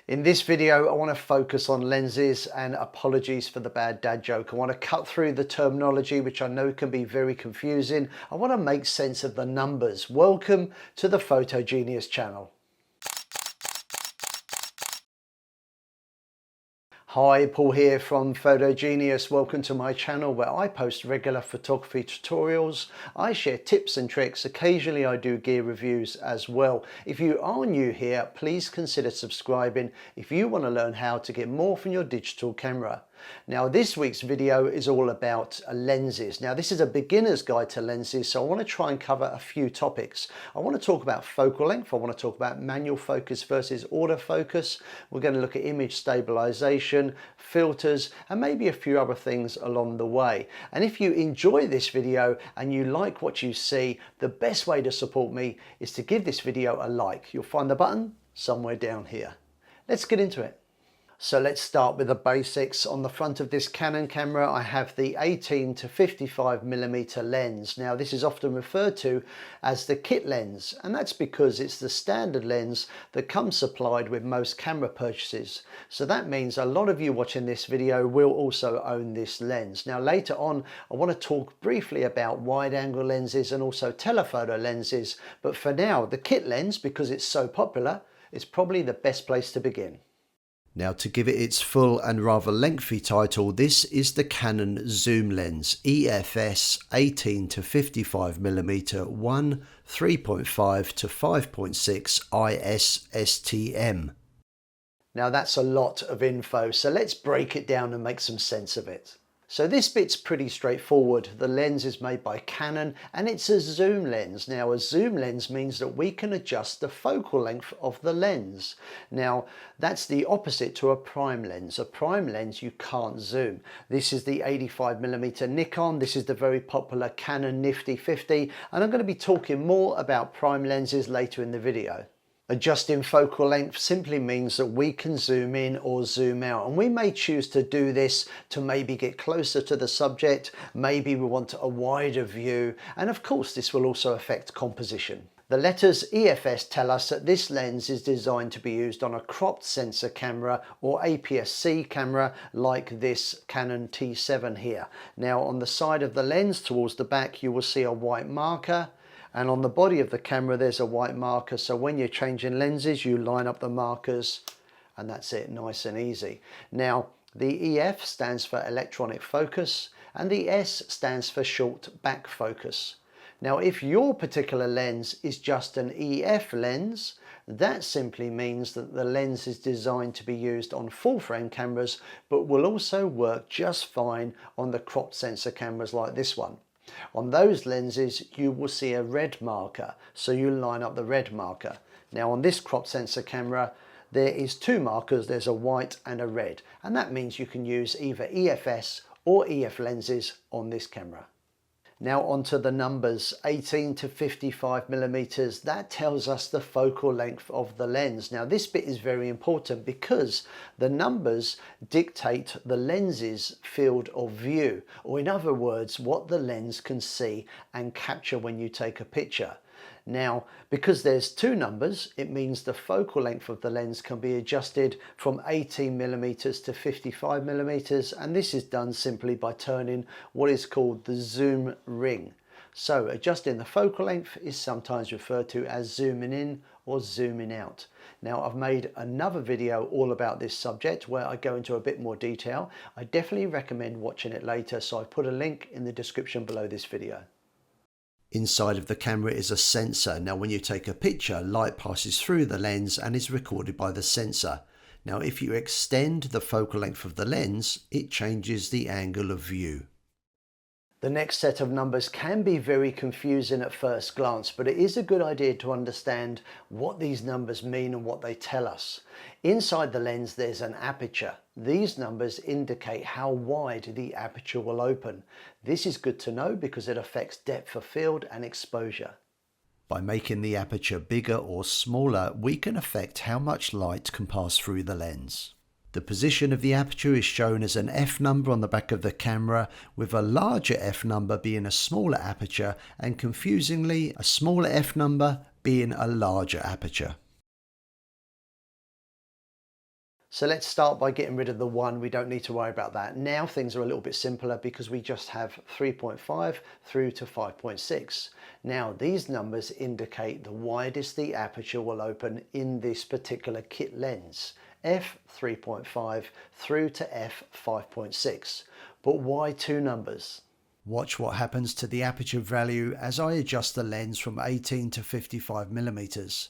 In this video, I want to focus on lenses, and apologies for the bad dad joke. I want to cut through the terminology, which I know can be very confusing. I want to make sense of the numbers. Welcome to the Photo Genius channel. Hi, Paul here from Photo Genius. Welcome to my channel where I post regular photography tutorials. I share tips and tricks. Occasionally I do gear reviews as well. If you are new here, please consider subscribing if you want to learn how to get more from your digital camera. Now this week's video is all about lenses. Now this is a beginner's guide to lenses, so I want to try and cover a few topics. I want to talk about focal length, I want to talk about manual focus versus autofocus. We're going to look at image stabilization, filters, and maybe a few other things along the way. And if you enjoy this video and you like what you see, the best way to support me is to give this video a like. You'll find the button somewhere down here. Let's get into it. So let's start with the basics. On the front of this Canon camera, I have the 18 to 55mm lens. Now this is often referred to as the kit lens, and that's because it's the standard lens that comes supplied with most camera purchases. So that means a lot of you watching this video will also own this lens. Now later on, I want to talk briefly about wide angle lenses and also telephoto lenses, but for now, the kit lens, because it's so popular, is probably the best place to begin. Now, to give it its full and rather lengthy title, this is the Canon zoom lens EFS 18 to 55mm 1 3.5 to 5.6 ISSTM. Now that's a lot of info, so let's break it down and make some sense of it. So this bit's pretty straightforward. The lens is made by Canon and it's a zoom lens. Now a zoom lens means that we can adjust the focal length of the lens. Now that's the opposite to a prime lens. A prime lens you can't zoom. This is the 85mm Nikon. This is the very popular Canon Nifty 50, and I'm going to be talking more about prime lenses later in the video. Adjusting focal length simply means that we can zoom in or zoom out, and we may choose to do this to maybe get closer to the subject. Maybe we want a wider view, and of course this will also affect composition. The letters EFS tell us that this lens is designed to be used on a cropped sensor camera or APS-C camera like this Canon T7 here. Now on the side of the lens towards the back you will see a white marker, and on the body of the camera there's a white marker, so when you're changing lenses you line up the markers and that's it, nice and easy. Now the EF stands for electronic focus and the S stands for short back focus. Now if your particular lens is just an EF lens, that simply means that the lens is designed to be used on full frame cameras but will also work just fine on the cropped sensor cameras like this one. On those lenses you will see a red marker, so you line up the red marker. Now on this crop sensor camera there is two markers, there's a white and a red, and that means you can use either EFS or EF lenses on this camera. Now onto the numbers. 18 to 55mm, that tells us the focal length of the lens. Now this bit is very important because the numbers dictate the lens's field of view, or in other words what the lens can see and capture when you take a picture. Now because there's two numbers, it means the focal length of the lens can be adjusted from 18mm to 55mm, and this is done simply by turning what is called the zoom ring. So adjusting the focal length is sometimes referred to as zooming in or zooming out. Now I've made another video all about this subject where I go into a bit more detail. I definitely recommend watching it later, so I've put a link in the description below this video. Inside of the camera is a sensor. Now when you take a picture, light passes through the lens and is recorded by the sensor. Now if you extend the focal length of the lens, it changes the angle of view. The next set of numbers can be very confusing at first glance, but it is a good idea to understand what these numbers mean and what they tell us. Inside the lens there's an aperture. These numbers indicate how wide the aperture will open. This is good to know because it affects depth of field and exposure. By making the aperture bigger or smaller, we can affect how much light can pass through the lens. The position of the aperture is shown as an F number on the back of the camera, with a larger F number being a smaller aperture and confusingly a smaller F number being a larger aperture. So let's start by getting rid of the 1. We don't need to worry about that. Now things are a little bit simpler because we just have 3.5 through to 5.6. Now these numbers indicate the widest the aperture will open in this particular kit lens, f3.5 through to f5.6. But why 2 numbers? Watch what happens to the aperture value as I adjust the lens from 18 to 55mm.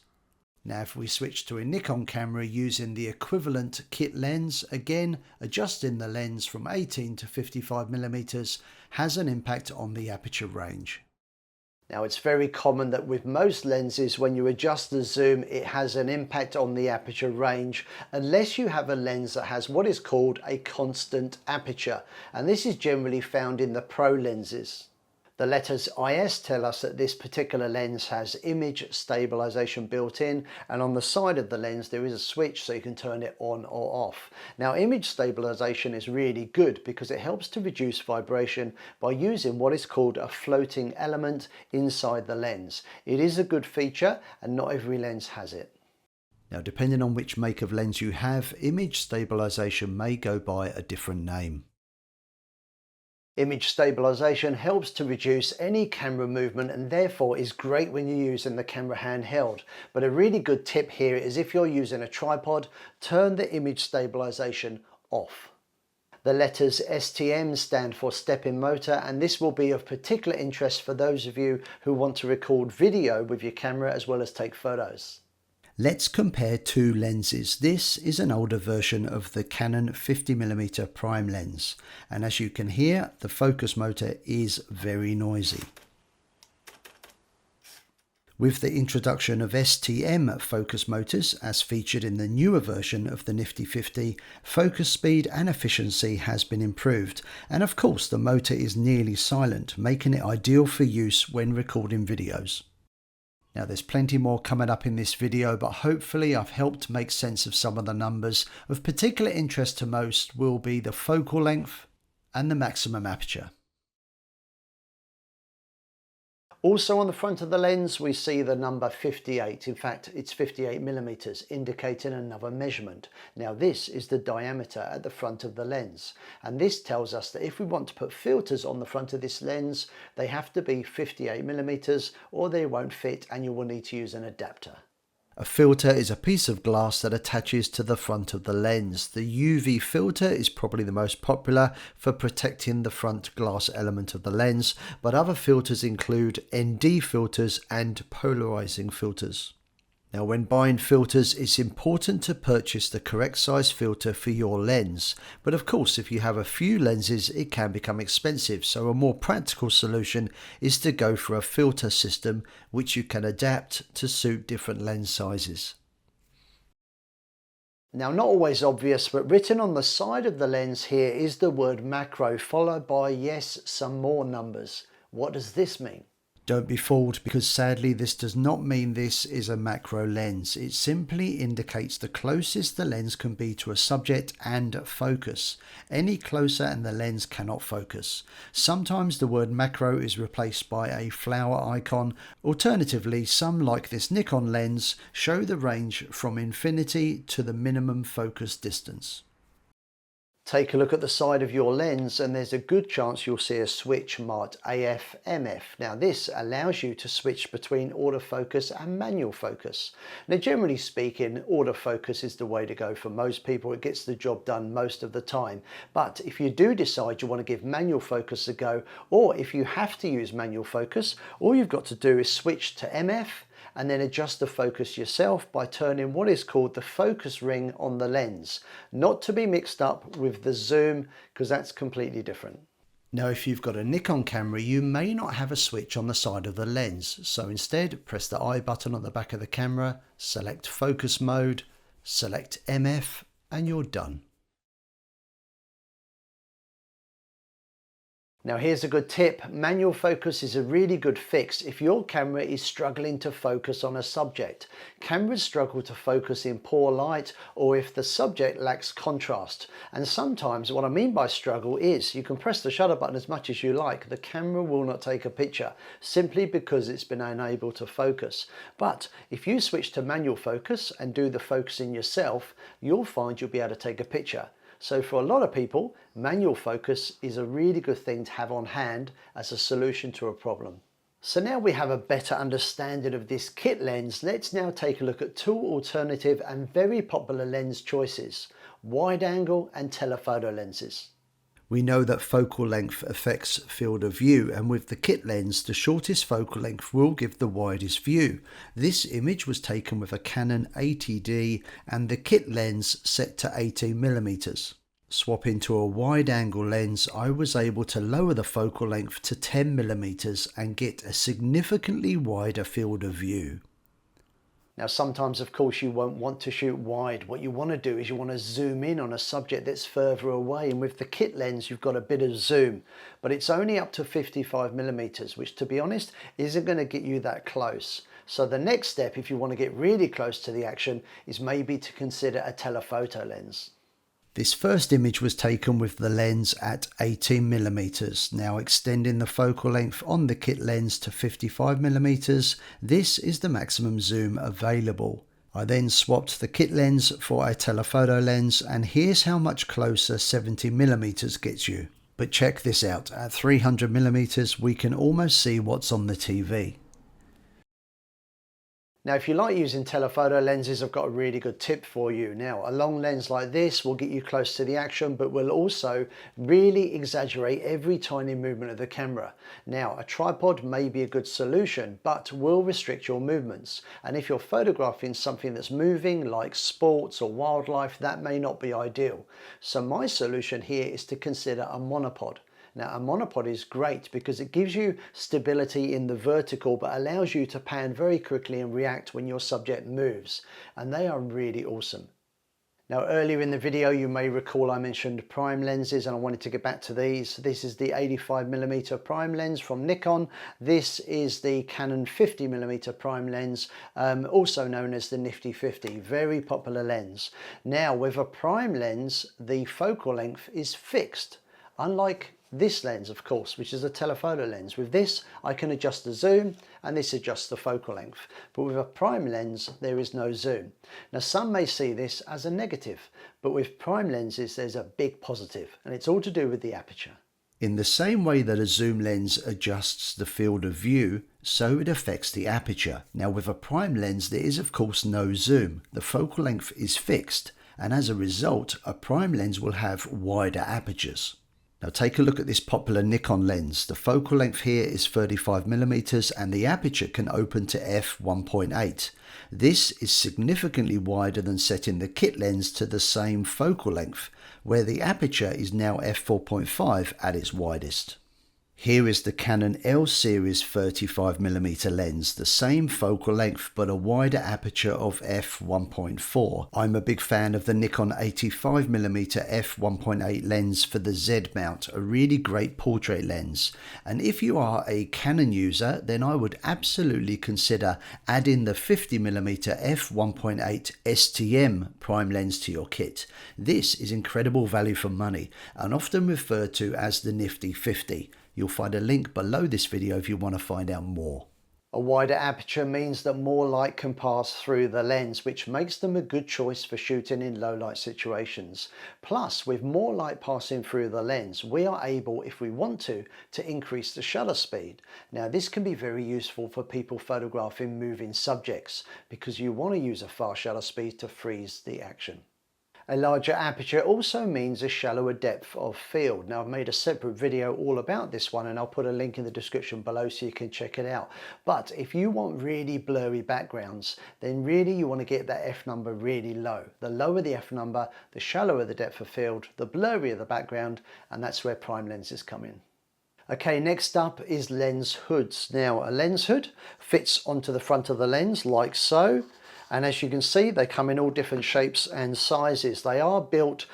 Now if we switch to a Nikon camera using the equivalent kit lens, again adjusting the lens from 18 to 55mm has an impact on the aperture range. Now it's very common that with most lenses when you adjust the zoom it has an impact on the aperture range unless you have a lens that has what is called a constant aperture, and this is generally found in the pro lenses. The letters IS tell us that this particular lens has image stabilization built in, and on the side of the lens there is a switch so you can turn it on or off. Now image stabilization is really good because it helps to reduce vibration by using what is called a floating element inside the lens. It is a good feature and not every lens has it. Now depending on which make of lens you have, image stabilization may go by a different name. Image stabilization helps to reduce any camera movement and therefore is great when you're using the camera handheld. But a really good tip here is if you're using a tripod, turn the image stabilization off. The letters STM stand for step-in motor, and this will be of particular interest for those of you who want to record video with your camera as well as take photos. Let's compare 2 lenses. This is an older version of the Canon 50mm prime lens, and as you can hear, the focus motor is very noisy. With the introduction of STM focus motors, as featured in the newer version of the Nifty 50, focus speed and efficiency has been improved, and of course the motor is nearly silent, making it ideal for use when recording videos. Now there's plenty more coming up in this video, but hopefully I've helped make sense of some of the numbers. Of particular interest to most will be the focal length and the maximum aperture. Also on the front of the lens we see the number 58, in fact it's 58mm, indicating another measurement. Now this is the diameter at the front of the lens, and this tells us that if we want to put filters on the front of this lens they have to be 58mm or they won't fit and you will need to use an adapter. A filter is a piece of glass that attaches to the front of the lens. The UV filter is probably the most popular for protecting the front glass element of the lens, but other filters include ND filters and polarizing filters. Now when buying filters, it's important to purchase the correct size filter for your lens, but of course if you have a few lenses it can become expensive, so a more practical solution is to go for a filter system which you can adapt to suit different lens sizes. Now not always obvious, but written on the side of the lens here is the word macro followed by, yes, some more numbers. What does this mean? Don't be fooled, because sadly this does not mean this is a macro lens. It simply indicates the closest the lens can be to a subject and focus. Any closer and the lens cannot focus. Sometimes the word macro is replaced by a flower icon. Alternatively, some, like this Nikon lens, show the range from infinity to the minimum focus distance. Take a look at the side of your lens and there's a good chance you'll see a switch marked AF MF. Now this allows you to switch between autofocus and manual focus. Now generally speaking, autofocus is the way to go for most people. It gets the job done most of the time. But if you do decide you want to give manual focus a go, or if you have to use manual focus, all you've got to do is switch to MF and then adjust the focus yourself by turning what is called the focus ring on the lens, not to be mixed up with the zoom, because that's completely different. Now if you've got a Nikon camera you may not have a switch on the side of the lens, so instead press the I button on the back of the camera, select focus mode, select MF, and you're done. Now here's a good tip. Manual focus is a really good fix if your camera is struggling to focus on a subject. Cameras struggle to focus in poor light or if the subject lacks contrast. And sometimes what I mean by struggle is you can press the shutter button as much as you like, the camera will not take a picture simply because it's been unable to focus. But if you switch to manual focus and do the focusing yourself, you'll find you'll be able to take a picture. So for a lot of people, manual focus is a really good thing to have on hand as a solution to a problem. So now we have a better understanding of this kit lens, let's now take a look at two alternative and very popular lens choices, wide angle and telephoto lenses. We know that focal length affects field of view, and with the kit lens, the shortest focal length will give the widest view. This image was taken with a Canon 80D and the kit lens set to 18mm. Swapping to a wide angle lens, I was able to lower the focal length to 10mm and get a significantly wider field of view. Now sometimes of course you won't want to shoot wide. What you want to do is you want to zoom in on a subject that's further away, and with the kit lens you've got a bit of zoom, but it's only up to 55mm, which to be honest isn't going to get you that close. So the next step, if you want to get really close to the action, is maybe to consider a telephoto lens. This first image was taken with the lens at 18mm. Now extending the focal length on the kit lens to 55mm, this is the maximum zoom available. I then swapped the kit lens for a telephoto lens, and here's how much closer 70mm gets you. But check this out, at 300mm we can almost see what's on the TV. Now if you like using telephoto lenses, I've got a really good tip for you. Now a long lens like this will get you close to the action, but will also really exaggerate every tiny movement of the camera. Now a tripod may be a good solution, but will restrict your movements. And if you're photographing something that's moving like sports or wildlife, that may not be ideal. So my solution here is to consider a monopod. Now a monopod is great because it gives you stability in the vertical but allows you to pan very quickly and react when your subject moves, and they are really awesome. Now earlier in the video you may recall I mentioned prime lenses, and I wanted to get back to these. This is the 85mm prime lens from Nikon. This is the Canon 50mm prime lens, also known as the Nifty 50, very popular lens. Now with a prime lens the focal length is fixed, unlike this lens of course, which is a telephoto lens. With this I can adjust the zoom and this adjusts the focal length, but with a prime lens there is no zoom. Now some may see this as a negative, but with prime lenses there's a big positive, and it's all to do with the aperture. In the same way that a zoom lens adjusts the field of view, so it affects the aperture. Now with a prime lens there is of course no zoom, the focal length is fixed, and as a result a prime lens will have wider apertures. Now take a look at this popular Nikon lens. The focal length here is 35mm and the aperture can open to f1.8. This is significantly wider than setting the kit lens to the same focal length, where the aperture is now f4.5 at its widest. Here is the Canon L series 35mm lens, the same focal length but a wider aperture of f1.4. I'm a big fan of the Nikon 85mm f1.8 lens for the Z mount, a really great portrait lens. And if you are a Canon user, then I would absolutely consider adding the 50mm f1.8 STM prime lens to your kit. This is incredible value for money and often referred to as the Nifty 50. You'll find a link below this video if you want to find out more. A wider aperture means that more light can pass through the lens, which makes them a good choice for shooting in low light situations. Plus, with more light passing through the lens, we are able, if we want to increase the shutter speed. Now this can be very useful for people photographing moving subjects, because you want to use a fast shutter speed to freeze the action. A larger aperture also means a shallower depth of field. Now I've made a separate video all about this one and I'll put a link in the description below so you can check it out. But if you want really blurry backgrounds, then really you want to get that f number really low. The lower the f number, the shallower the depth of field, the blurrier the background, and that's where prime lenses come in. Okay, next up is lens hoods. Now a lens hood fits onto the front of the lens like so. And as you can see, they come in all different shapes and sizes. They are built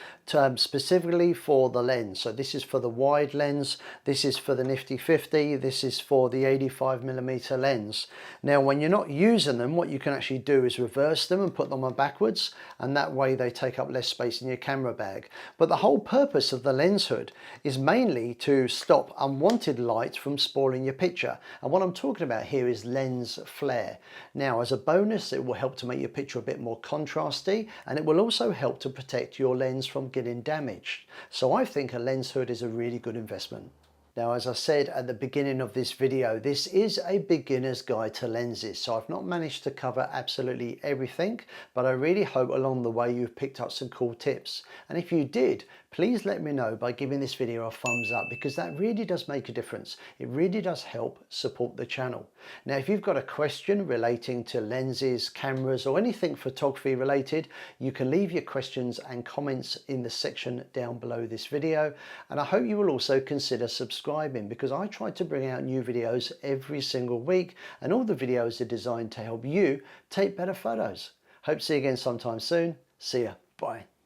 specifically for the lens. So this is for the wide lens, this is for the nifty 50, this is for the 85mm lens. Now when you're not using them, what you can actually do is reverse them and put them on backwards, and that way they take up less space in your camera bag. But the whole purpose of the lens hood is mainly to stop unwanted light from spoiling your picture. And what I'm talking about here is lens flare. Now as a bonus, it will help to make your picture a bit more contrasty, and it will also help to protect your lens from getting damaged. So I think a lens hood is a really good investment. Now, as I said at the beginning of this video, this is a beginner's guide to lenses. So I've not managed to cover absolutely everything, but I really hope along the way you've picked up some cool tips. And if you did, please let me know by giving this video a thumbs up, because that really does make a difference. It really does help support the channel. Now, if you've got a question relating to lenses, cameras, or anything photography related, you can leave your questions and comments in the section down below this video. And I hope you will also consider subscribing, because I try to bring out new videos every single week, and all the videos are designed to help you take better photos. Hope to see you again sometime soon. See ya. Bye.